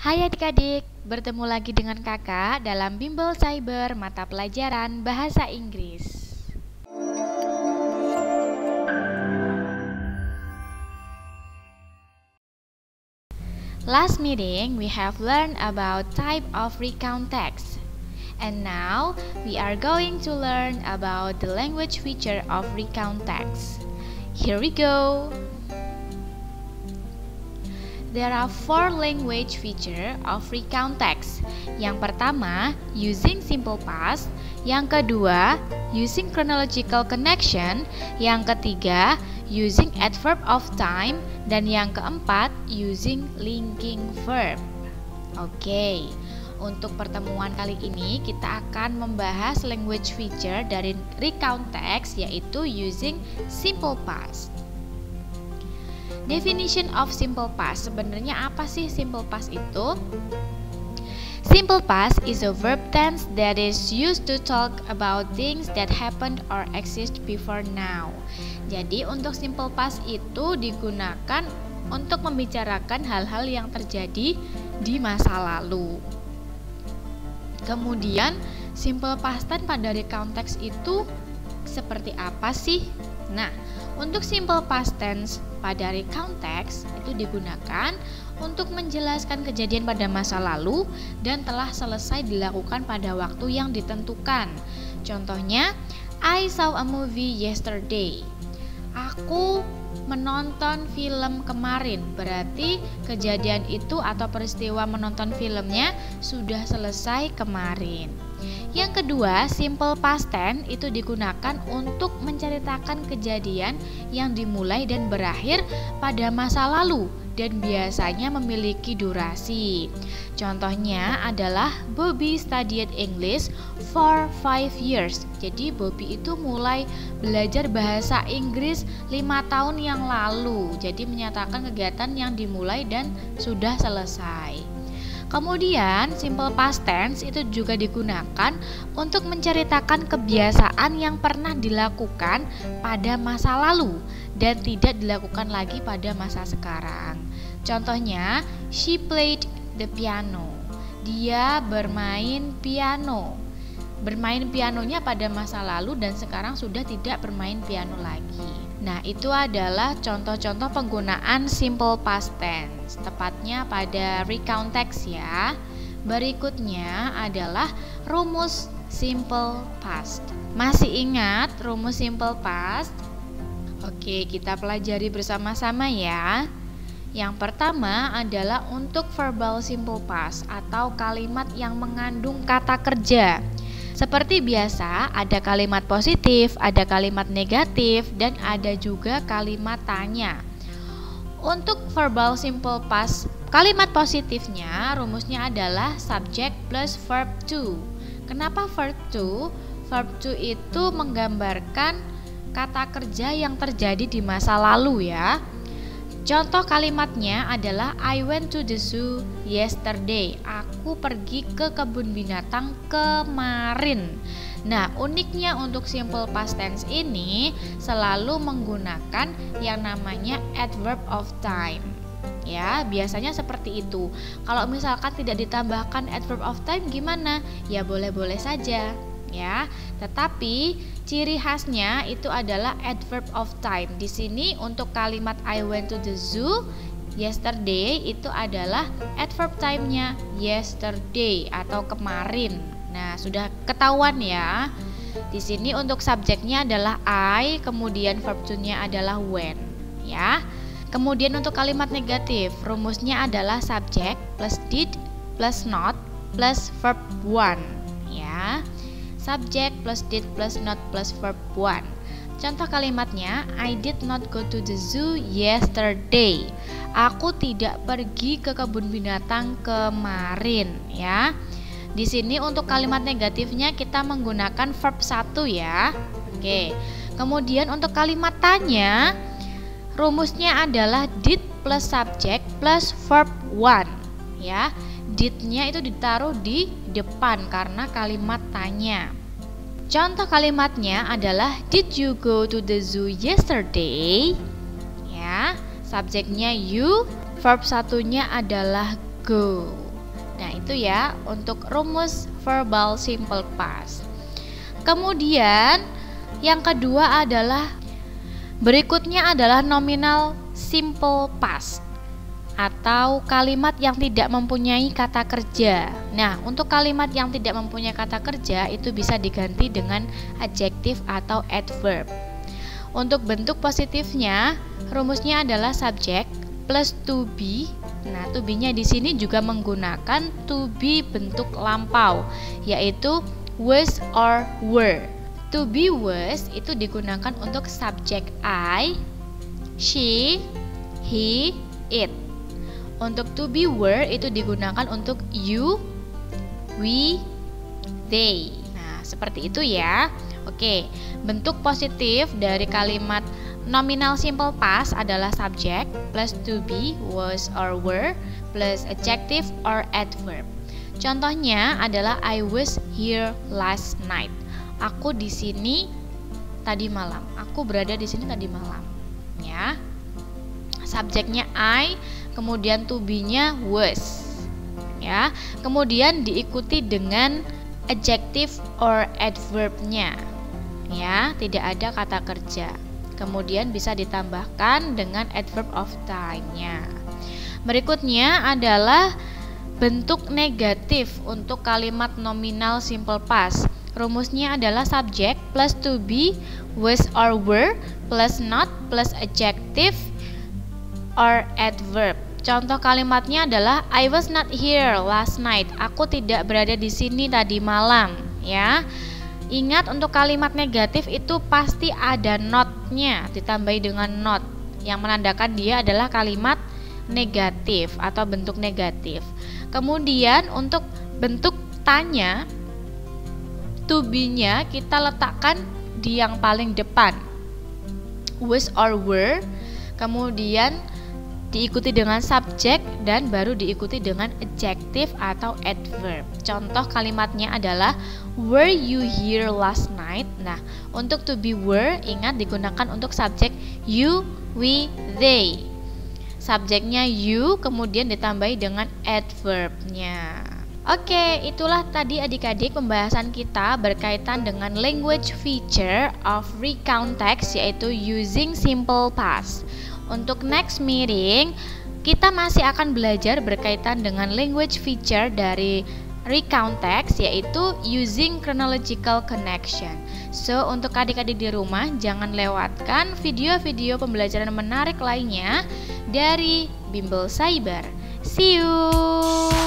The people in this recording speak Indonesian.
Hai adik-adik, bertemu lagi dengan kakak dalam Bimbel Cyber mata pelajaran Bahasa Inggris. Last meeting, we have learned about type of recount text. And now, we are going to learn about the language feature of recount text. Here we go! There are 4 language feature of recount text. Yang pertama, using simple past. Yang kedua, using chronological connection. Yang ketiga, using adverb of time. Dan yang keempat, using linking verb. Oke, untuk pertemuan kali ini kita akan membahas language feature dari recount text, yaitu using simple past. Definition of simple past. Sebenarnya apa sih simple past itu? Simple past is a verb tense that is used to talk about things that happened or exist before now. Jadi untuk simple past itu digunakan untuk membicarakan hal-hal yang terjadi di masa lalu. Kemudian simple past tense pada recount text itu seperti apa sih? Nah, untuk simple past tense pada recount text itu digunakan untuk menjelaskan kejadian pada masa lalu dan telah selesai dilakukan pada waktu yang ditentukan. Contohnya, I saw a movie yesterday. Aku menonton film kemarin. Berarti kejadian itu atau peristiwa menonton filmnya sudah selesai kemarin. Yang kedua, simple past tense itu digunakan untuk menceritakan kejadian yang dimulai dan berakhir pada masa lalu dan biasanya memiliki durasi. Contohnya adalah Bobby studied English for 5 years. Jadi Bobby itu mulai belajar bahasa Inggris 5 tahun yang lalu. Jadi menyatakan kegiatan yang dimulai dan sudah selesai. Kemudian simple past tense itu juga digunakan untuk menceritakan kebiasaan yang pernah dilakukan pada masa lalu dan tidak dilakukan lagi pada masa sekarang. Contohnya, she played the piano. Dia bermain piano. Bermain pianonya pada masa lalu dan sekarang sudah tidak bermain piano lagi. Nah, itu adalah contoh-contoh penggunaan simple past tense, tepatnya pada recount text ya. Berikutnya adalah rumus simple past. Masih ingat rumus simple past? Oke, kita pelajari bersama-sama ya. Yang pertama adalah untuk verbal simple past atau kalimat yang mengandung kata kerja. Seperti biasa, ada kalimat positif, ada kalimat negatif, dan ada juga kalimat tanya. Untuk verbal simple past, kalimat positifnya rumusnya adalah subject plus verb to. Kenapa verb to? Verb to itu menggambarkan kata kerja yang terjadi di masa lalu ya. Contoh kalimatnya adalah I went to the zoo yesterday. Aku pergi ke kebun binatang kemarin. Nah, uniknya untuk simple past tense ini selalu menggunakan yang namanya adverb of time. Ya, biasanya seperti itu. Kalau misalkan tidak ditambahkan adverb of time gimana? Ya boleh-boleh saja. Ya, tetapi ciri khasnya itu adalah adverb of time. Di sini untuk kalimat I went to the zoo yesterday itu adalah adverb time-nya yesterday atau kemarin. Nah, sudah ketahuan ya. Di sini untuk subjeknya adalah I, kemudian verb to-nya adalah when, ya. Kemudian untuk kalimat negatif, rumusnya adalah subject plus did plus not plus verb one, ya. Subject plus did plus not plus verb one. Contoh kalimatnya, I did not go to the zoo yesterday. Aku tidak pergi ke kebun binatang kemarin, ya. Di sini untuk kalimat negatifnya kita menggunakan verb 1 ya. Oke. Kemudian untuk kalimat tanya, rumusnya adalah did plus subject plus verb one, ya. Did-nya itu ditaruh di depan karena kalimat tanya. Contoh kalimatnya adalah did you go to the zoo yesterday? Ya, subjeknya you, verb satunya adalah go. Nah, itu ya untuk rumus verbal simple past. Kemudian yang kedua adalah berikutnya adalah nominal simple past atau kalimat yang tidak mempunyai kata kerja. Nah, untuk kalimat yang tidak mempunyai kata kerja itu bisa diganti dengan adjektif atau adverb. Untuk bentuk positifnya, rumusnya adalah subject plus to be. Nah, to be-nya di sini juga menggunakan to be bentuk lampau, yaitu was or were. To be was itu digunakan untuk subjek I, she, he, it. Untuk to be were itu digunakan untuk you, we, they. Nah, seperti itu ya. Oke, bentuk positif dari kalimat nominal simple past adalah subject plus to be, was or were plus adjective or adverb. Contohnya adalah I was here last night. Aku di sini tadi malam. Aku berada di sini tadi malam. Ya. Subjeknya I, kemudian to be-nya was. Ya. Kemudian diikuti dengan adjective or adverb-nya. Ya, tidak ada kata kerja. Kemudian bisa ditambahkan dengan adverb of time-nya. Berikutnya adalah bentuk negatif untuk kalimat nominal simple past. Rumusnya adalah subject plus to be, was or were plus not plus adjective or adverb. Contoh kalimatnya adalah I was not here last night. Aku tidak berada di sini tadi malam, ya. Ingat, untuk kalimat negatif itu pasti ada not-nya, ditambahi dengan not yang menandakan dia adalah kalimat negatif atau bentuk negatif. Kemudian untuk bentuk tanya, to be-nya kita letakkan di yang paling depan, was or were, kemudian diikuti dengan subjek dan baru diikuti dengan adjective atau adverb. Contoh kalimatnya adalah were you here last night. Nah, untuk to be were ingat digunakan untuk subjek you, we, they. Subjeknya you kemudian ditambahi dengan adverbnya. Oke, itulah tadi adik-adik pembahasan kita berkaitan dengan language feature of recount text, yaitu using simple past. Untuk next meeting, kita masih akan belajar berkaitan dengan language feature dari recount text, yaitu using chronological connection. So, untuk adik-adik di rumah, jangan lewatkan video-video pembelajaran menarik lainnya dari Bimbel Cyber. See you!